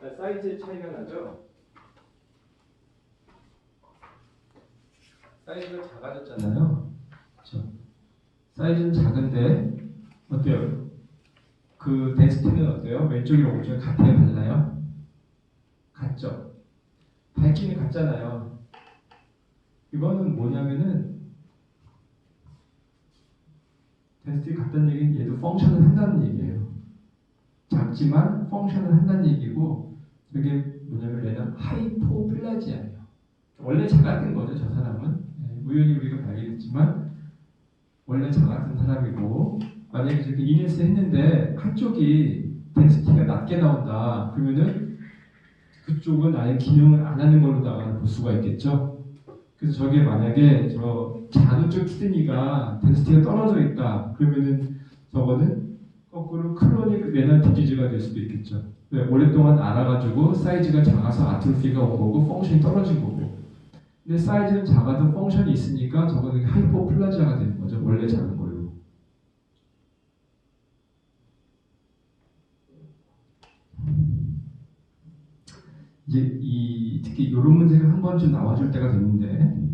사이즈의 차이가 나죠? 사이즈가 작아졌잖아요. 그렇죠? 사이즈는 작은데 어때요? 그 덴시티는 어때요? 왼쪽이랑 오른쪽이 같아요? 달라요? 같죠? 밝기는 같잖아요. 이거는 뭐냐면은 덴시티 같다는 얘기는 얘도 펑션을 한다는 얘기예요. 작지만 펑션을 한다는 얘기고, 저게 뭐냐면 얘는 하이포플라지아예요. 원래 작았던 거죠, 저 사람은. 우연히 우리가 발견했지만 원래 작았던 사람이고, 만약에 저렇게 이네스 했는데 한쪽이 덴시티가 낮게 나온다 그러면은 그쪽은 아예 기능을 안 하는 걸로다가 볼 수가 있겠죠. 그래서 저게 만약에 저 작은 쪽 키드니가 덴시티가 떨어져 있다 그러면은 저거는 거꾸로 크로닉 레날 디지즈가 될 수도 있겠죠. 오랫동안 알아가지고 사이즈가 작아서 아트로피가 온 거고 펑션이 떨어진 거고, 근데 사이즈는 작아도 펑션이 있으니까 저거는 하이포플라지아가 되는 거죠. 원래 작은 걸로. 이제 특히 이런 문제가 한 번쯤 나와줄 때가 됐는데,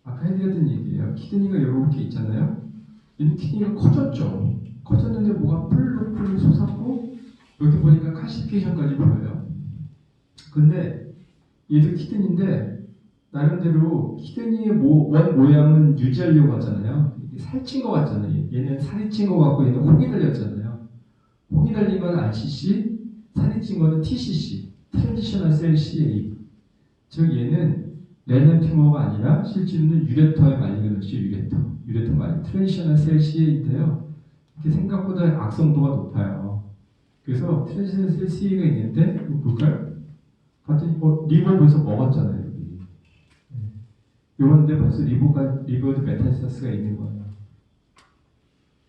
아까 해드렸던 얘기예요. 키드니가 이렇게 있잖아요. 얘는 키드니가 커졌죠. 커졌는데 뭐가 풀로 솟았고 여기 보니까 칼시피케이션까지 보여요. 근데 얘도 키드니인데 나름대로 키드니의 원 모양은 유지하려고 하잖아요. 살찐 것 같잖아요. 얘는 살이 찐 것 같고 얘는 혹이 달렸잖아요. 혹이 달린 건 RCC, 살이 찐 거는 TCC, 트랜지셔널 셀 CA. 즉 얘는 레날 튜머가 아니라 실제로는 유레터에 말리그넌시 유레터 말리 트랜지셔널 셀 CA인데요. 이게 생각보다 악성도가 높아요. 그래서 트랜지셔널 셀 CA가 있는데 이거 볼까요? 봤더니 리버 벌써 먹었잖아요. 요런데 벌써 리버드 메타스타스가 있는 거예요.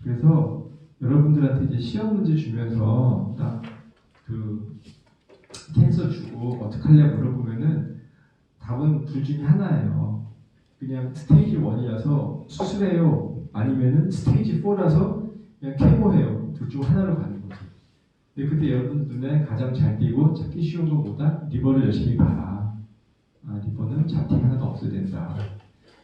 그래서 여러분들한테 이제 시험 문제 주면서 딱 그 캔서 주고 어떡할래 물어보면은 답은 둘 중에 하나예요. 그냥 스테이지 1이라서 수술해요. 아니면은 스테이지 4라서 그냥 케모해요. 둘 중 하나로 가는 거죠. 근데 그때 여러분 눈에 가장 잘 띄고 찾기 쉬운 것보다 리버를 열심히 봐라. 리버는 잡팅 하나도 없어야 된다.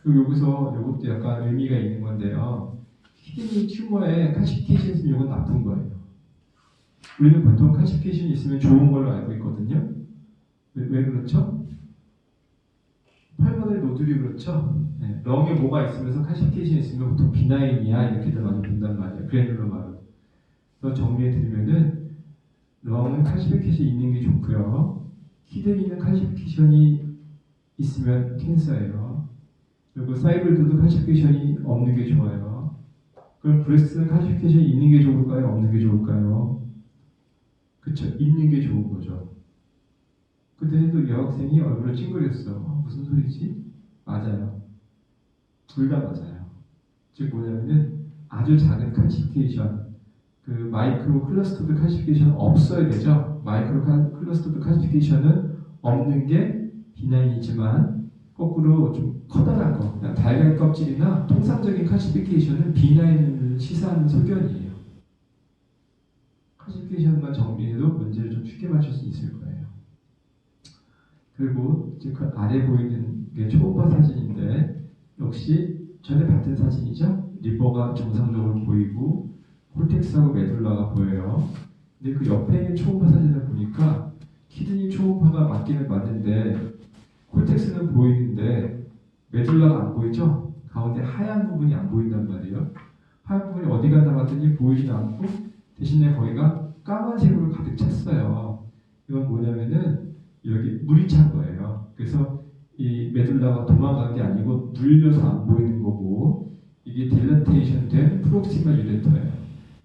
그리고 여기서 이것도 약간 의미가 있는 건데요. 키드니 튜머에 칼시피케이션 있으면 이건 나쁜 거예요. 우리는 보통 칼시피케이션이 있으면 좋은 걸로 알고 있거든요. 왜 그렇죠? 팔머널 노듈이 그렇죠. 렁에 뭐가 있으면서 칼시피케이션이 있으면 보통 비나인이야 이렇게들 많이 본단 말이에요. 그래놀로마로. 그래서 정리해드리면은 렁은 칼시피케이션이 있는 게 좋고요. 키드니는 칼시피케이션이 있으면 캔서예요. 그리고 사이블드도 칼시피케이션이 없는 게 좋아요. 그럼 브레스트는 칼시피케이션이 있는 게 좋을까요? 없는 게 좋을까요? 그쵸, 있는 게 좋은 거죠. 그때도 여학생이 얼굴을 찡그렸어. 무슨 소리지? 맞아요. 둘 다 맞아요. 즉 뭐냐면은 아주 작은 칼시피케이션, 그 마이크로 클러스터드 칼시피케이션 없어야 되죠. 마이크로 클러스터드 칼시피케이션은 없는 게 비나인이지만 거꾸로 좀 커다란 거, 달걀 껍질이나 통상적인 칼시피케이션은 비나인을 시사하는 소견이에요. 칼시피케이션만 정리해도 문제를 좀 쉽게 맞출 수 있을 거예요. 그리고 이제 그 아래 보이는 게 초음파 사진인데 역시 전에 봤던 사진이죠. 리버가 정상적으로 보이고 콜텍스하고 메둘라가 보여요. 근데 그 옆에 있는 초음파 사진을 보니까 키드니 초음파가 맞기는 맞는데 콜텍스는 보이는데 메둘라가 안 보이죠? 가운데 하얀 부분이 안 보인단 말이에요. 하얀 부분이 어디 갔나 봤더니 보이지 않고 대신에 거기가 까만색으로 가득 찼어요. 이건 뭐냐면은 여기 물이 찬 거예요. 그래서 이 메둘라가 도망간 게 아니고 눌려서 안 보이는 거고, 이게 딜라테이션 된 프록시마 유레터예요.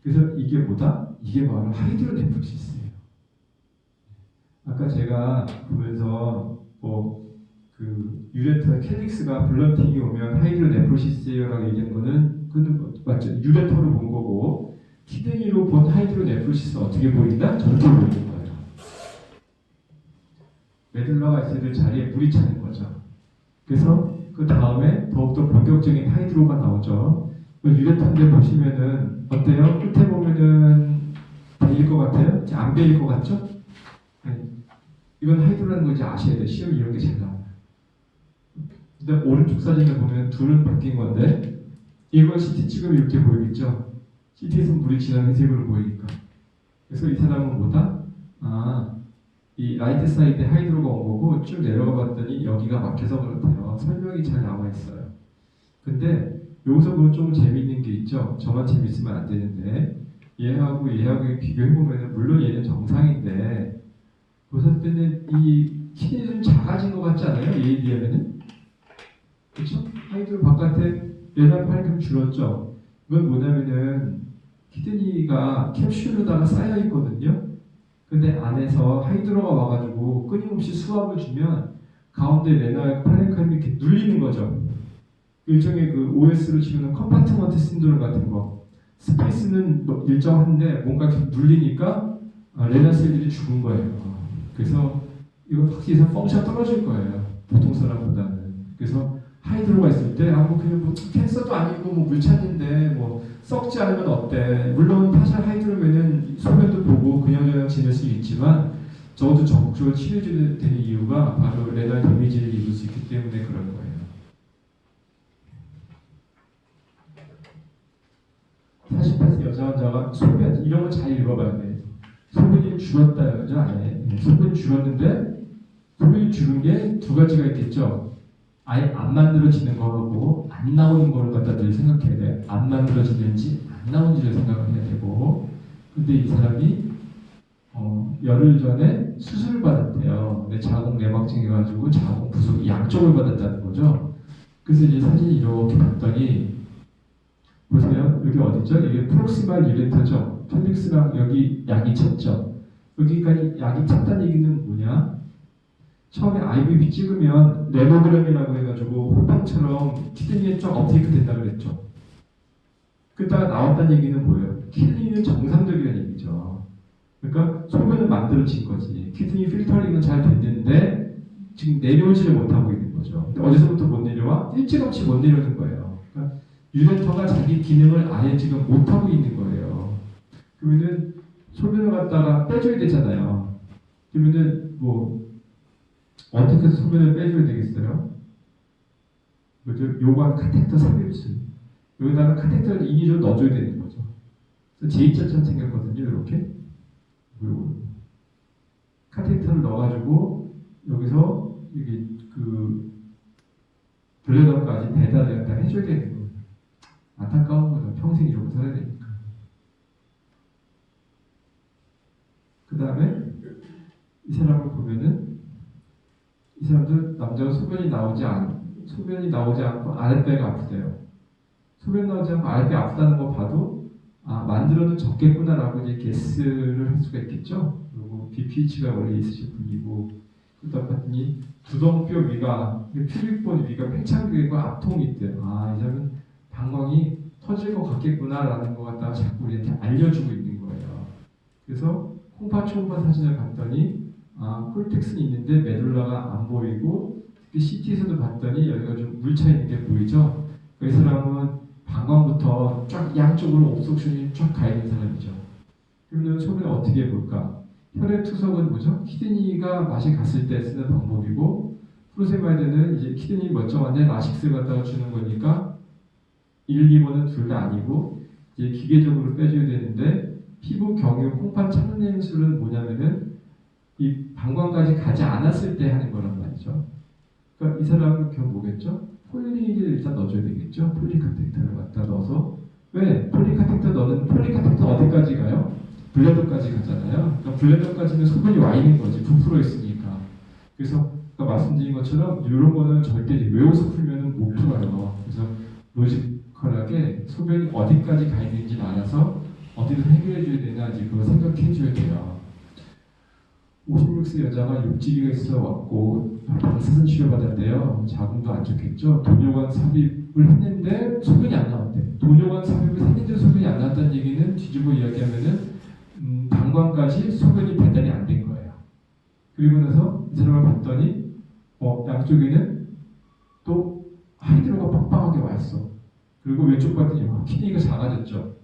그래서 이게 뭐다? 이게 바로 하이드로네프로시스예요. 아까 제가 보면서 그 유레터 캘릭스가 블런팅이 오면 하이드로네프로시스예요라고 얘기한 거는 그건 맞죠? 유레터로 본 거고, 키드니로 본 하이드로네프로시스 어떻게 보인다? 저렇게 보이는 거예요. 메둘라가 있어야 될 자리에 물이 차는 거죠. 그래서 그 다음에 더욱더 본격적인 하이드로가 나오죠. 유레터인데 보시면은 어때요? 끝에 보면은 베일 것 같아요? 안 베일 것 같죠? 이건 하이드로라는 거 이제 아셔야 돼. 시험 이런 게 잘 나와요. 근데 오른쪽 사진을 보면 둘은 바뀐 건데 이건 CT 찍으면 이렇게 보이겠죠? CT에서 물이 진한 회색으로 보이니까. 그래서 이 사람은 뭐다? 이 라이트 사이드에 하이드로가 온 거고 쭉 내려가 봤더니 여기가 막혀서 그렇대요. 설명이 잘 나와 있어요. 근데 여기서 보면 좀 재미있는 게 있죠. 저만 재밌으면 안 되는데 얘하고 비교해보면 물론 얘는 정상인데 보셨을 때는 이 키는 좀 작아진 것 같지 않아요? 얘에 비하면은? 그렇죠? 하이드로 바깥에 레날 팔이 좀 줄었죠? 이건 뭐냐면은 키드니가 캡슐로다가 쌓여 있거든요. 근데 안에서 하이드로가 와가지고 끊임없이 수압을 주면 가운데 레날 파렌카임이 이렇게 눌리는 거죠. 일종의 그 OS로 치면 컴파트먼트 신드롬 같은 거. 스페이스는 뭐 일정한데 뭔가 계속 눌리니까 레날 셀들이 죽은 거예요. 그래서 이거 확실히 펑션 떨어질 거예요. 보통 사람보다는. 그래서 하이드로가 있을 때 뭐 그냥 뭐 캔서도 아니고 뭐 물 찾는데 뭐 썩지 않으면 어때? 물론 파샬 하이드로면은 소변도 보고 그냥저냥 지낼 수 있지만 적어도 적극적으로 치료해줘야 되는 이유가 바로 레날 데미지를 입을 수 있기 때문에 그런 거예요. 40% 여자 환자가 소변 이런 거 잘 읽어봐야 돼. 소변이 줄었다 여자 안에 소변이 줄었는데 소변이 줄은 게 두 가지가 있겠죠. 아예 안 만들어지는 거하고 안 나오는 거를 갖다 늘 생각해야 돼. 안 만들어지는지 안 나오는지를 생각을 해야 되고. 근데 이 사람이 열흘 전에 수술을 받았대요. 근데 자궁 내막증해가지고 자궁 부속 양쪽을 받았다는 거죠. 그래서 이제 사진 이렇게 봤더니 보세요. 여기 어디죠? 이게 프록시말 유레터죠. 펠릭스랑 여기 약이 찼죠. 여기까지 약이 찼다는 얘기는 뭐냐? 처음에 IVB 찍으면 레모그램이라고 해가지고 호빵처럼 키드니에 쫙 업테이크 된다고 그랬죠. 그러다가 나왔다는 얘기는 뭐예요? 키드니는 정상적이라는 얘기죠. 그러니까 소변은 만들어진 거지. 키드니 필터링은 잘 됐는데 지금 내려오지를 못하고 있는 거죠. 근데 어디서부터 못 내려와? 일찌감치 못 내려오는 거예요. 그러니까 유레터가 자기 기능을 아예 지금 못하고 있는 거예요. 그러면은 소변을 갖다가 빼줘야 되잖아요. 그러면은 뭐 어떻게 해서 소변을 빼줘야 되겠어요? 뭐죠? 요관 카테터 삽입술. 여기다가 카테터를 인위적으로 넣어줘야 되는 거죠. 그래서 J자처럼 생겼거든요. 이렇게. 카테터를 넣어가지고 여기서 이게 그 블레더까지 배달을 갖다 해줘야 되는 거예요. 안타까운 거죠. 평생 이러고 살아야 되니까. 그 다음에 이 사람을 보면은 이 사람도 남자가 소변이 나오지 않고 아랫배가 아프대요. 소변 나오지 않고 아랫배 아프다는 거 봐도 만들어는 적겠구나라고 이제 게스를 할 수가 있겠죠. 그리고 BPH가 원래 있으신 분이고 그러다 봤더니 두덩뼈 위가 퓨빅본 위가 팽창되고 압통이 있대요. 이 사람은 방광이 터질 것 같겠구나라는 것 갖다가 자꾸 우리한테 알려주고 있는 거예요. 그래서 콩파 초음파 사진을 봤더니 콜텍스는 있는데 메둘라가 안 보이고 특히 CT에서도 봤더니 여기가 좀 물차 있는 게 보이죠. 이 사람은 방광부터 쫙 양쪽으로 옵석션이 쫙 가 있는 사람이죠. 그러면 소변을 어떻게 해볼까? 혈액 투석은 뭐죠? 키드니가 맛이 갔을 때 쓰는 방법이고 프로세마이드는 이제 키드니 멀쩡한데 라식스 갖다가 주는 거니까 1, 2번은 둘 다 아니고 이제 기계적으로 빼줘야 되는데 피부 경유 콩팥 찾는 행술은 뭐냐면은 이 방광까지 가지 않았을 때 하는 거란 말이죠. 그러니까 이 사람은 결국 뭐겠죠? 폴리를 일단 넣어줘야 되겠죠? 폴리카텍터를 갖다 넣어서 왜? 폴리카텍터 넣는 폴리카텍터 어디까지 가요? 블레더까지 가잖아요. 그러니까 블레더까지는 소변이 와 있는 거지. 부풀어 있으니까. 그래서 말씀드린 것처럼 이런 거는 절대 외워서 풀면은 못 풀어요. 그래서 로지컬하게 소변이 어디까지 가 있는지 알아서 어디서 해결해 줘야 되나 이제 그거 생각해 줘야 돼요. 56세 여자가 육지기가 있어 왔고 방사선 치료 받았대요. 자궁도 안 좋겠죠. 돈요관 삽입을 했는데 소변이 안 나왔대. 돈요관 삽입을 했는데 소변이 안 나왔다는 얘기는 뒤집어 이야기하면은 방광까지 소변이 배달이 안 된 거예요. 그리고 나서 이 사람을 봤더니 양쪽에는 또 하이드로가 빵빵하게 와 있어. 그리고 왼쪽 봤더니 키드니가 작아졌죠.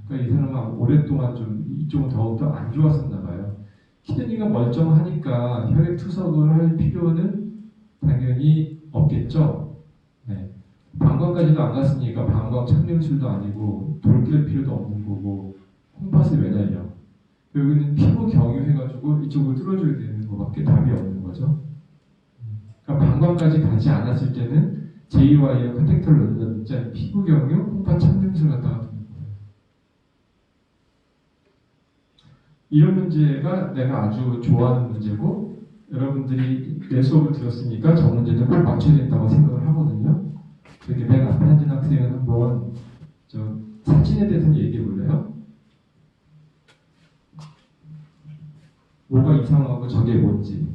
그러니까 이 사람은 오랫동안 좀 이쪽은 더욱더 안 좋았었나 봐요. 키드니가 멀쩡하니까 혈액 투석을 할 필요는 당연히 없겠죠. 네. 방광까지도 안 갔으니까 방광 착륜술도 아니고 돌길 필요도 없는 거고 콩팥을 왜 날려? 여기는 피부 경유해가지고 이쪽을 뚫어줘야 되는 것밖에 답이 없는 거죠. 그러니까 방광까지 가지 않았을 때는 제2와이어 카테터를 넣는다든지 피부 경유, 콩팥 착륜술 갖다가 두는 거예요. 이런 문제가 내가 아주 좋아하는 문제고 여러분들이 내 수업을 들었으니까 저 문제는 꼭 맞춰야 된다고 생각을 하거든요. 저기 맨 앞에 앉은 학생은 한번 저 사진에 대해서 얘기해 볼래요? 뭐가 이상하고 저게 뭔지.